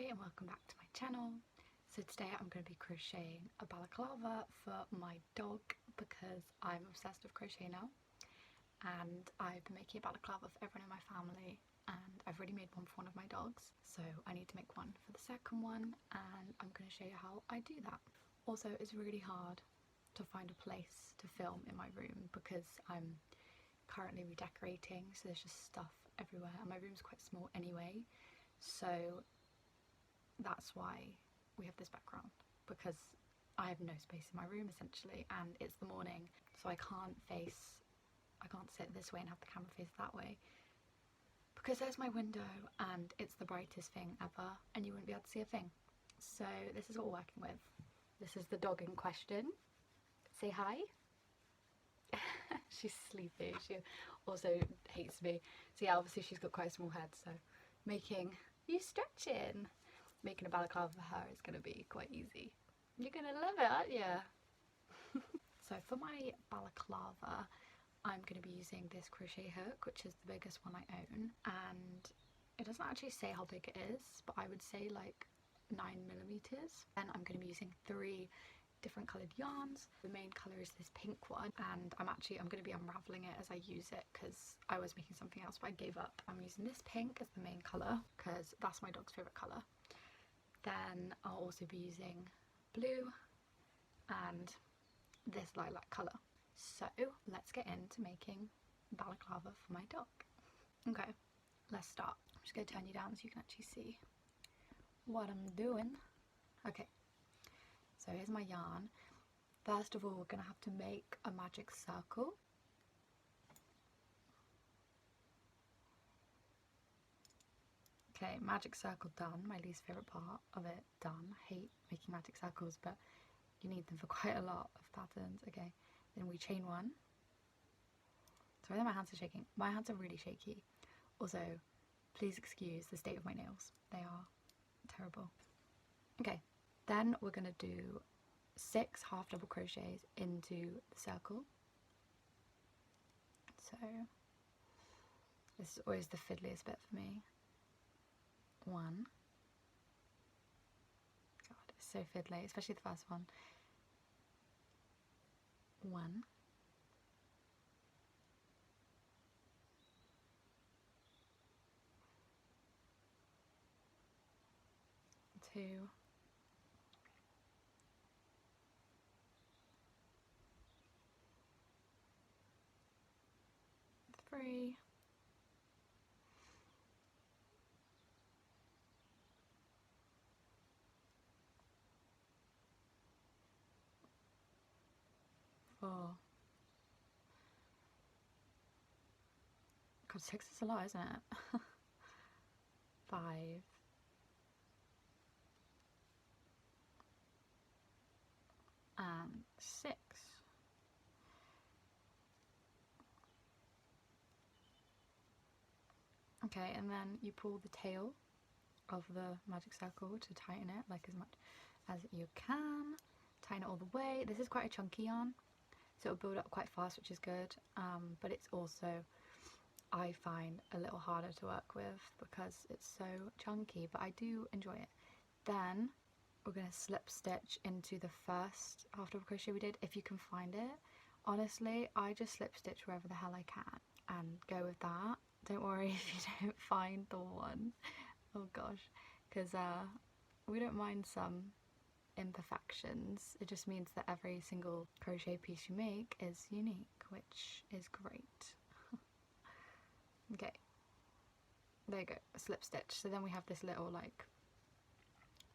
and welcome back to my channel. So today I'm going to be crocheting a balaclava for my dog because I'm obsessed with crochet now, and I've been making a balaclava for everyone in my family, and I've already made one for one of my dogs, so I need to make one for the second one, and I'm going to show you how I do that. Also, it's really hard to find a place to film in my room because I'm currently redecorating, so there's just stuff everywhere, and my room's quite small anyway, so that's why we have this background, because I have no space in my room essentially, and it's the morning, so I can't sit this way and have the camera face that way, because there's my window and it's the brightest thing ever and you wouldn't be able to see a thing. So this is what we're working with. This is the dog in question. Say hi. She's sleepy. She also hates me. So yeah, obviously she's got quite a small head, so making you stretching. Making a balaclava for her is going to be quite easy. You're going to love it, aren't you? So for my balaclava, I'm going to be using this crochet hook, which is the biggest one I own, and it doesn't actually say how big it is, but I would say like 9mm. And I'm going to be using 3 different coloured yarns. The main colour is this pink one, and I'm going to be unravelling it as I use it because I was making something else but I gave up. I'm using this pink as the main colour because that's my dog's favourite colour. Then I'll also be using blue and this lilac colour. So let's get into making balaclava for my dog. Okay, let's start. I'm just going to turn you down so you can actually see what I'm doing. Okay, so here's my yarn. First of all, we're going to have to make a magic circle. Okay, magic circle done, my least favourite part of it done. I hate making magic circles, but you need them for quite a lot of patterns. Okay, then we chain 1. Sorry that my hands are shaking. My hands are really shaky. Also, please excuse the state of my nails. They are terrible. Okay, then we're going to do 6 half double crochets into the circle. So, this is always the fiddliest bit for me. 1. God, it's so fiddly, especially the first one. 1. 2. 3. 4. God, 6 is a lot, isn't it? 5. And 6. Okay, and then you pull the tail of the magic circle to tighten it, like as much as you can. Tighten it all the way. This is quite a chunky yarn, so it'll build up quite fast, which is good, but it's also, I find, a little harder to work with because it's so chunky, but I do enjoy it. Then we're going to slip stitch into the first half double crochet we did, if you can find it. Honestly, I just slip stitch wherever the hell I can and go with that. Don't worry if you don't find the one. Oh gosh, because we don't mind some imperfections. It just means that every single crochet piece you make is unique, which is great. Okay, there you go, a slip stitch. So then we have this little like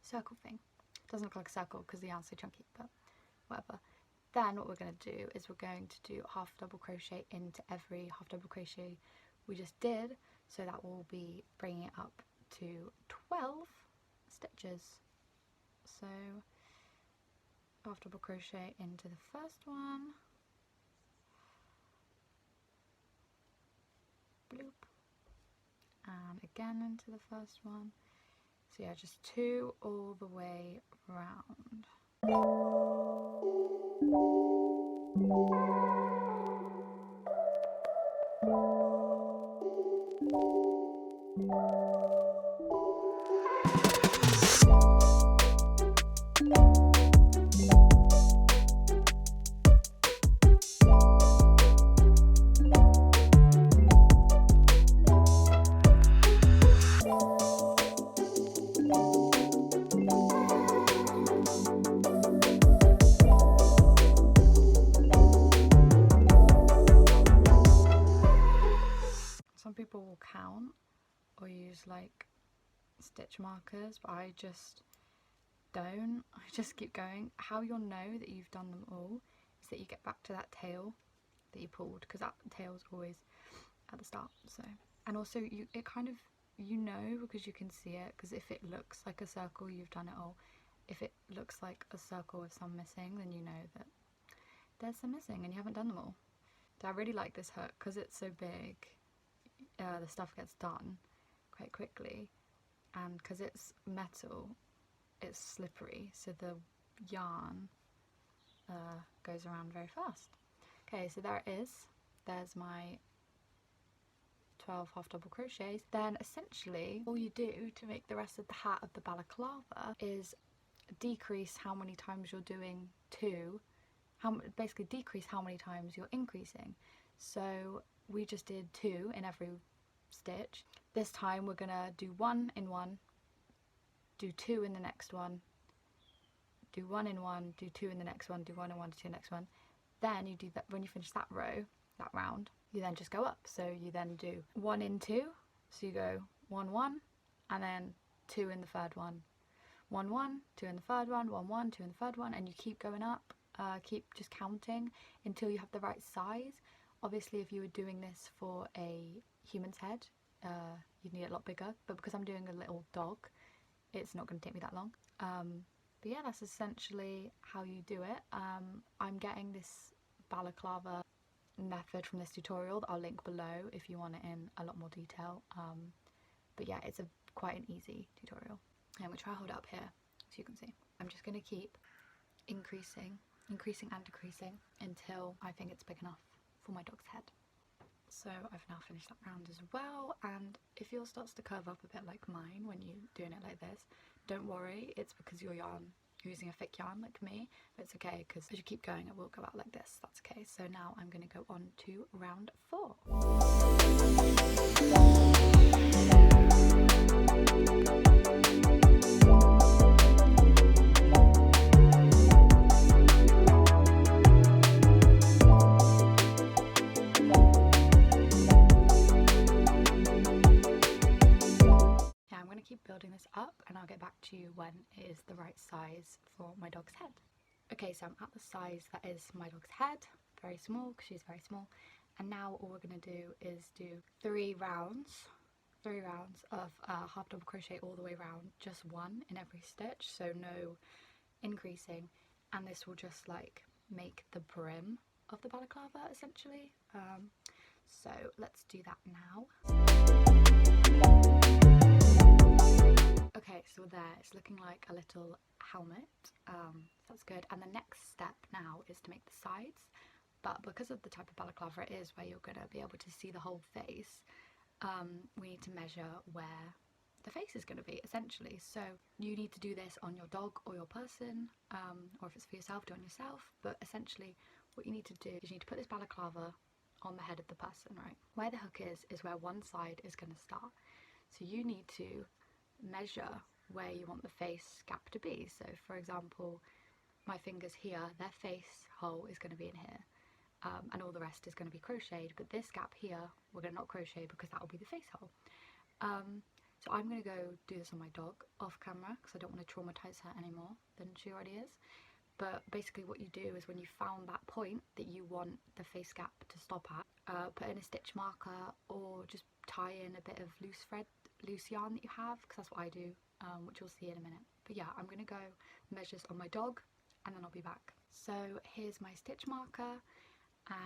circle thing. Doesn't look like a circle because the yarn's so chunky, but whatever. Then what we're going to do is we're going to do half double crochet into every half double crochet we just did, so that will be bringing it up to 12 stitches. So half double crochet into the first one, bloop, and again into the first one. So yeah, just 2 all the way round. markers, but I just don't. I just keep going. How you'll know that you've done them all is that you get back to that tail that you pulled, because that tail's always at the start. So, and also it kind of, you know, because you can see it, because if it looks like a circle, you've done it all. If it looks like a circle with some missing, then you know that there's some missing and you haven't done them all. So I really like this hook because it's so big. The stuff gets done quite quickly, and because it's metal, it's slippery, so the yarn goes around very fast. Okay, so there it is. There's my 12 half double crochets. Then essentially all you do to make the rest of the hat of the balaclava is decrease how many times you're doing two, basically decrease how many times you're increasing. So we just did 2 in every stitch. This time we're gonna do 1 in one, do 2 in the next one, do 1 in one, do 2 in the next one, do 1 in one, do 2 in the next one. Then you do that. When you finish that row, that round, you then just go up. So you then do 1 in 2, so you go 1 1, and then 2 in the third one, 1 1, 2 in the third one, 1 1, 2 in the third one, and you keep going up. Keep just counting until you have the right size. Obviously if you were doing this for a human's head, you'd need it a lot bigger, but because I'm doing a little dog, it's not going to take me that long. But yeah, that's essentially how you do it. I'm getting this balaclava method from this tutorial that I'll link below if you want it in a lot more detail. But yeah, it's quite an easy tutorial. I'm going to try to hold it up here so you can see. I'm just going to keep increasing and decreasing until I think it's big enough for my dog's head. So I've now finished that round as well, and if yours starts to curve up a bit like mine when you're doing it like this, don't worry, it's because you're using a thick yarn like me, but it's okay because as you keep going it will go out like this, that's okay. So now I'm going to go on to round 4. Building this up, and I'll get back to you when it is the right size for my dog's head. Okay, so I'm at the size that is my dog's head, very small because she's very small, and now all we're going to do is do 3 rounds of half double crochet all the way around, just 1 in every stitch, so no increasing, and this will just like make the brim of the balaclava essentially. So let's do that now. Okay, so there, it's looking like a little helmet, that's good. And the next step now is to make the sides, but because of the type of balaclava it is, where you're going to be able to see the whole face, we need to measure where the face is going to be essentially. So you need to do this on your dog or your person, or if it's for yourself, do it on yourself, but essentially what you need to do is you need to put this balaclava on the head of the person, right? Where the hook is where one side is going to start, so you need to measure where you want the face gap to be. So for example, my fingers here, their face hole is going to be in here, and all the rest is going to be crocheted, but this gap here we're going to not crochet because that will be the face hole. So I'm going to go do this on my dog off camera because I don't want to traumatize her any more than she already is. But basically what you do is when you found that point that you want the face gap to stop at, put in a stitch marker or just tie in a bit of loose yarn that you have, because that's what I do, which you'll see in a minute. But yeah, I'm going to go measure this on my dog and then I'll be back. So here's my stitch marker,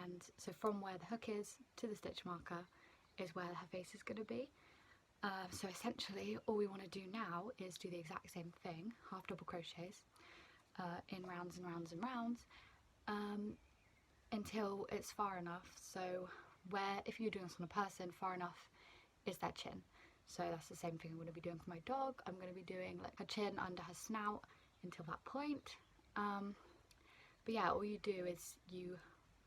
and so from where the hook is to the stitch marker is where her face is going to be. So essentially all we want to do now is do the exact same thing, half double crochets, in rounds and rounds and rounds, until it's far enough. So where, if you're doing this on a person, far enough is their chin. So that's the same thing I'm going to be doing for my dog. I'm going to be doing like her chin under her snout until that point. But yeah, all you do is you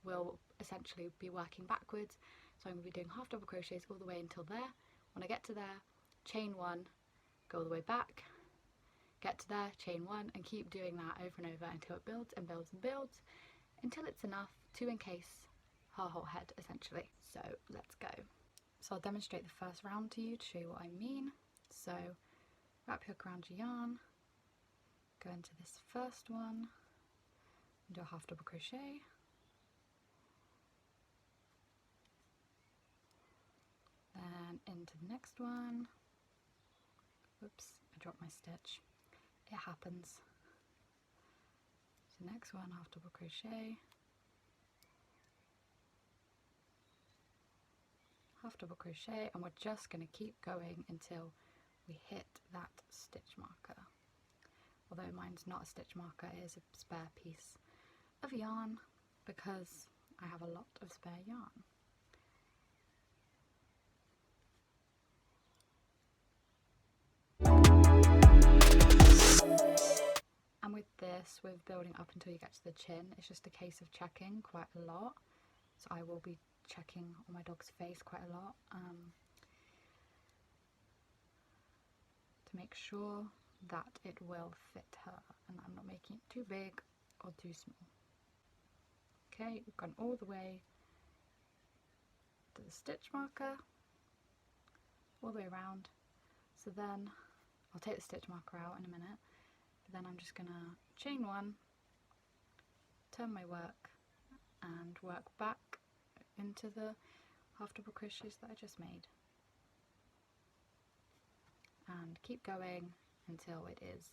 will essentially be working backwards. So I'm going to be doing half double crochets all the way until there. When I get to there, chain 1, go all the way back, get to there, chain 1, and keep doing that over and over until it builds and builds and builds until it's enough to encase her whole head essentially. So let's go. So I'll demonstrate the first round to you to show you what I mean. So wrap your hook around your yarn, go into this first one, and do a half double crochet, then into the next one. Oops, I dropped my stitch. It happens. So next one, half double crochet, half double crochet, and we're just going to keep going until we hit that stitch marker. Although mine's not a stitch marker, it is a spare piece of yarn because I have a lot of spare yarn. And with this, with building up until you get to the chin, it's just a case of checking quite a lot. So I will be checking on my dog's face quite a lot to make sure that it will fit her and I'm not making it too big or too small. Okay, we've gone all the way to the stitch marker, all the way around. So then I'll take the stitch marker out in a minute, but then I'm just gonna chain one, turn my work and work back into the half double crochets that I just made, and keep going until it is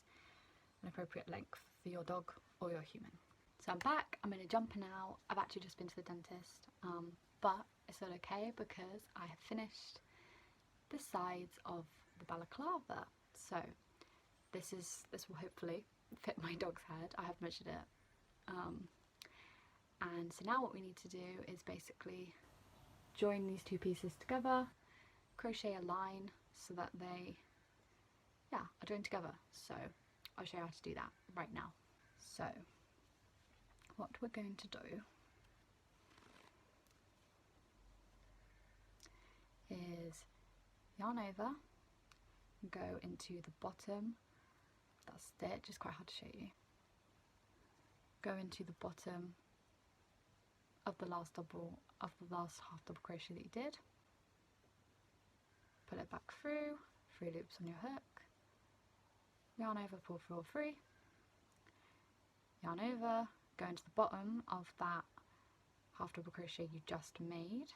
an appropriate length for your dog or your human. So I'm back, I'm in a jumper now. I've actually just been to the dentist, but it's all okay because I have finished the sides of the balaclava. So this will hopefully fit my dog's head. I have measured it. And so now what we need to do is basically join these two pieces together, crochet a line so that they are joined together. So I'll show you how to do that right now. So what we're going to do is yarn over and go into the bottom of that stitch. It's quite hard to show you. Go into the bottom of the last half double crochet that you did, pull it back through, 3 loops on your hook, yarn over, pull through all 3, yarn over, go into the bottom of that half double crochet you just made,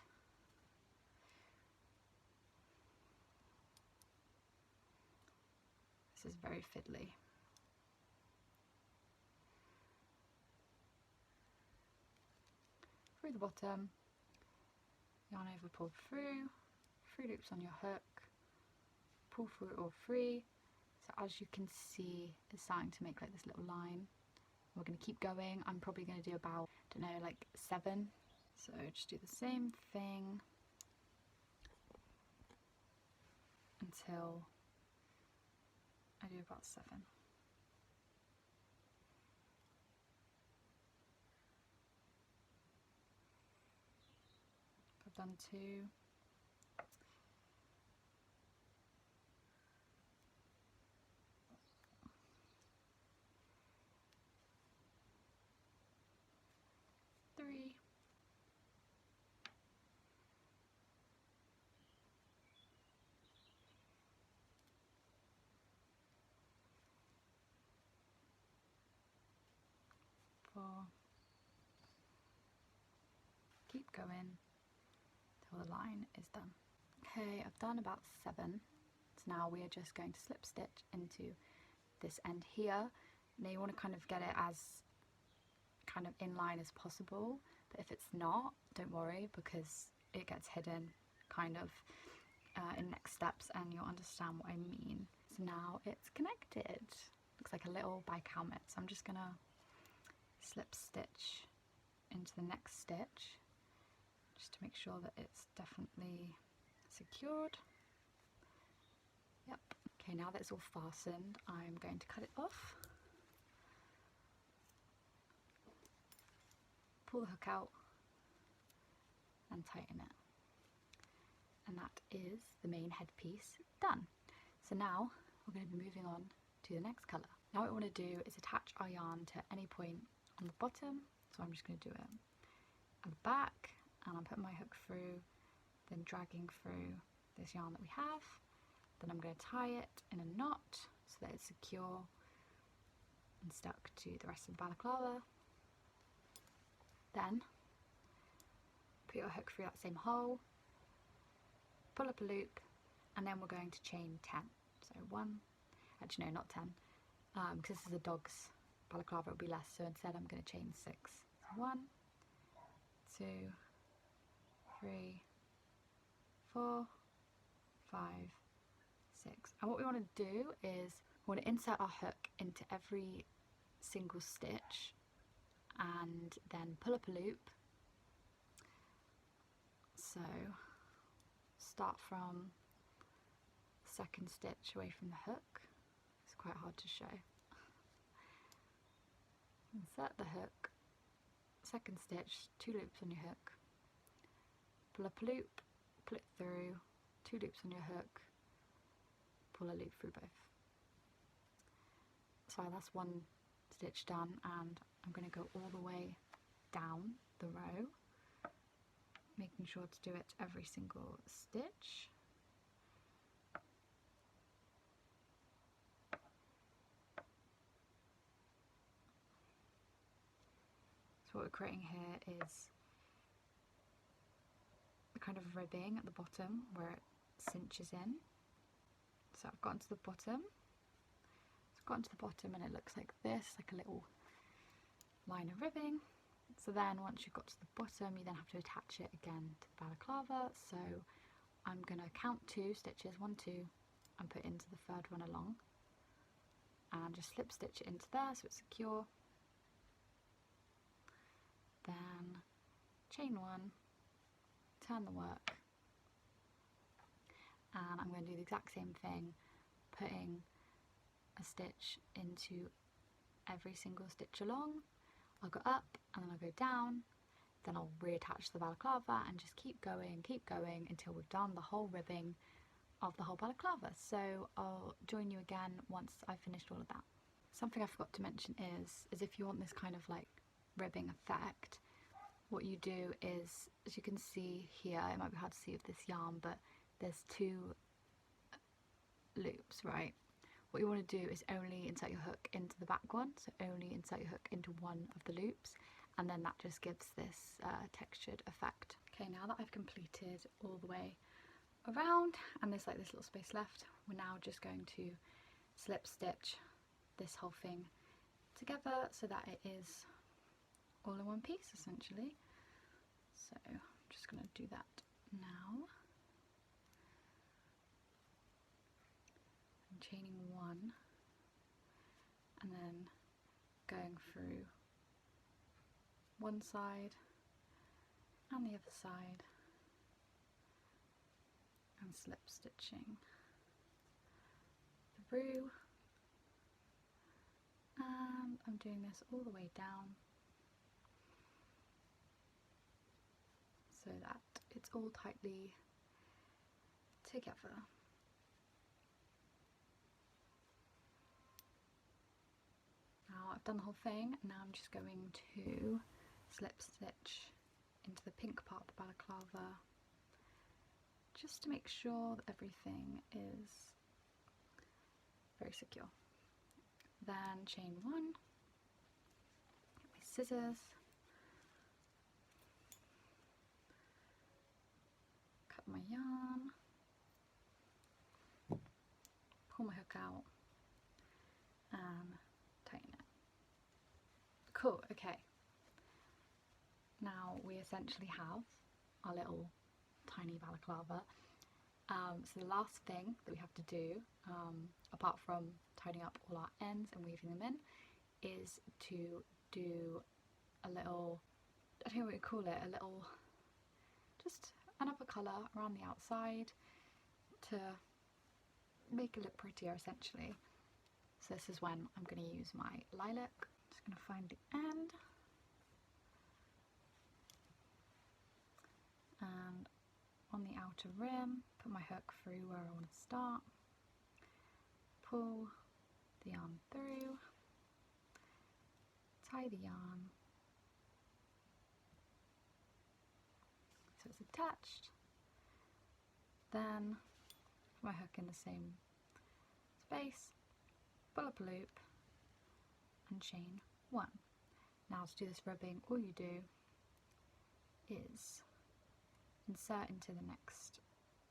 this is very fiddly. Through the bottom, yarn over, pull through, 3 loops on your hook, pull through all 3. So as you can see, it's starting to make like this little line. We're going to keep going. I'm probably going to do about, I don't know, like 7. So just do the same thing until I do about 7. I've done 2. 3. 4. Keep going till the line is done. Okay, I've done about 7. So now we are just going to slip stitch into this end here. Now you want to kind of get it as kind of in line as possible, but if it's not, don't worry because it gets hidden kind of in next steps and you'll understand what I mean. So now it's connected. Looks like a little bike helmet. So I'm just gonna slip stitch into the next stitch just to make sure that it's definitely secured. Yep. Okay, now that it's all fastened, I'm going to cut it off. Pull the hook out and tighten it. And that is the main headpiece done. So now we're going to be moving on to the next colour. Now what we want to do is attach our yarn to any point on the bottom. So I'm just going to do it at the back, and I'm putting my hook through, then dragging through this yarn that we have, Then I'm going to tie it in a knot so that it's secure and stuck to the rest of the balaclava. Then put your hook through that same hole, pull up a loop, and then we're going to chain 10. So 1, actually no, not 10, because this is a dog's balaclava, it will be less, so instead I'm going to chain 6. So 1, 2, 3, 4, 5, 6. And what we want to do is we want to insert our hook into every single stitch and then pull up a loop. So start from second stitch away from the hook. It's quite hard to show. Insert the hook, second stitch, 2 loops on your hook, pull up a loop, pull it through, 2 loops on your hook, pull a loop through both. So that's 1 stitch done, and I'm going to go all the way down the row, making sure to do it every single stitch. So what we're creating here is the kind of ribbing at the bottom where it cinches in. So I've gotten to the bottom. It's gotten to the bottom and it looks like this, like a little line of ribbing. So then once you've got to the bottom, you then have to attach it again to the balaclava. So I'm going to count 2 stitches, 1, 2, and put into the 3rd one along. And just slip stitch it into there so it's secure. Then chain 1, turn the work, and I'm going to do the exact same thing, putting a stitch into every single stitch along. I'll go up and then I'll go down, then I'll reattach the balaclava and just keep going until we've done the whole ribbing of the whole balaclava. So I'll join you again once I've finished all of that. Something I forgot to mention is if you want this kind of like ribbing effect, what you do is, as you can see here, it might be hard to see with this yarn, but there's 2 loops, right? What you want to do is only insert your hook into the back one, so only insert your hook into one of the loops, and then that just gives this textured effect. Okay, now that I've completed all the way around and there's like this little space left, we're now just going to slip stitch this whole thing together so that it is all in one piece essentially. So I'm just going to do that now. I'm chaining 1 and then going through one side and the other side and slip stitching through, and I'm doing this all the way down so that it's all tightly together. Now I've done the whole thing, now I'm just going to slip stitch into the pink part of the balaclava just to make sure that everything is very secure. Then chain 1, get my scissors, cut my yarn, pull my hook out and tighten it. Cool, okay. Now we essentially have our little tiny balaclava. So the last thing that we have to do, apart from tidying up all our ends and weaving them in, is to do a little, I don't know what you call it, a little, just another colour around the outside to make it look prettier essentially. So this is when I'm going to use my lilac. Just going to find the end and on the outer rim put my hook through where I want to start, pull the yarn through, tie the yarn so it's attached, then put my hook in the same space, pull up a loop and chain 1. Now to do this ribbing, all you do is insert into the next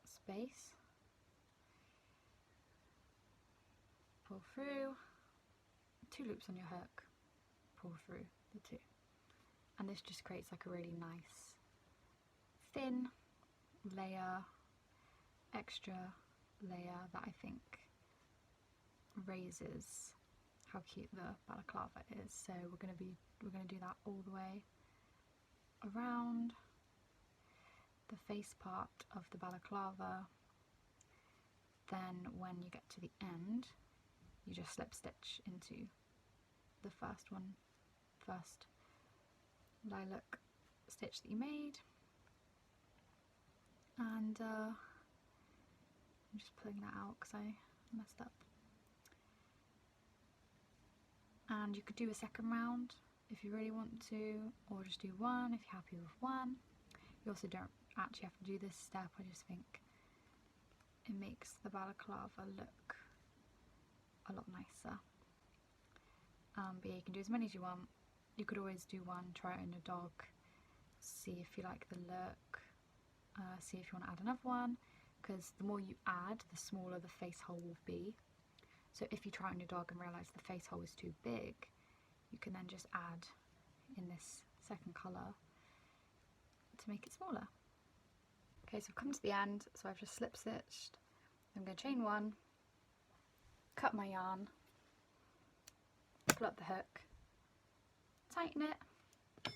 space, pull through, 2 loops on your hook, pull through the 2, and this just creates like a really nice thin layer, extra layer that I think raises how cute the balaclava is. So we're gonna do that all the way around the face part of the balaclava. Then when you get to the end, you just slip stitch into the first lilac stitch that you made, and I'm just pulling that out because I messed up. And you could do a second round if you really want to, or just do one if you're happy with one. You also don't actually have to do this step, I just think it makes the balaclava look a lot nicer. But yeah, you can do as many as you want. You could always do one, try it on your dog, see if you like the look, see if you want to add another one, because the more you add, the smaller the face hole will be. So if you try it on your dog and realise the face hole is too big, you can then just add in this second colour to make it smaller. Okay, so I've come to the end, so I've just slip stitched. I'm going to chain 1, cut my yarn, pull up the hook, tighten it,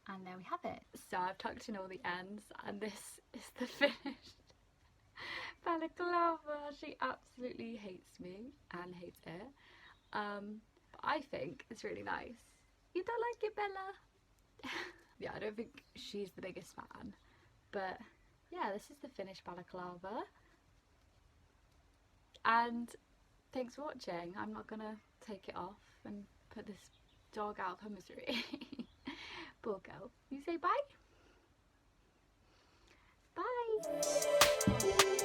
and there we have it. So I've tucked in all the ends, and this is the finished balaclava. She absolutely hates me and hates it. But I think it's really nice. You don't like it, Bella? Yeah, I don't think she's the biggest fan, but yeah, this is the finished balaclava. And thanks for watching. I'm not gonna take it off and put this dog out of her misery. Poor girl. You say bye? Bye!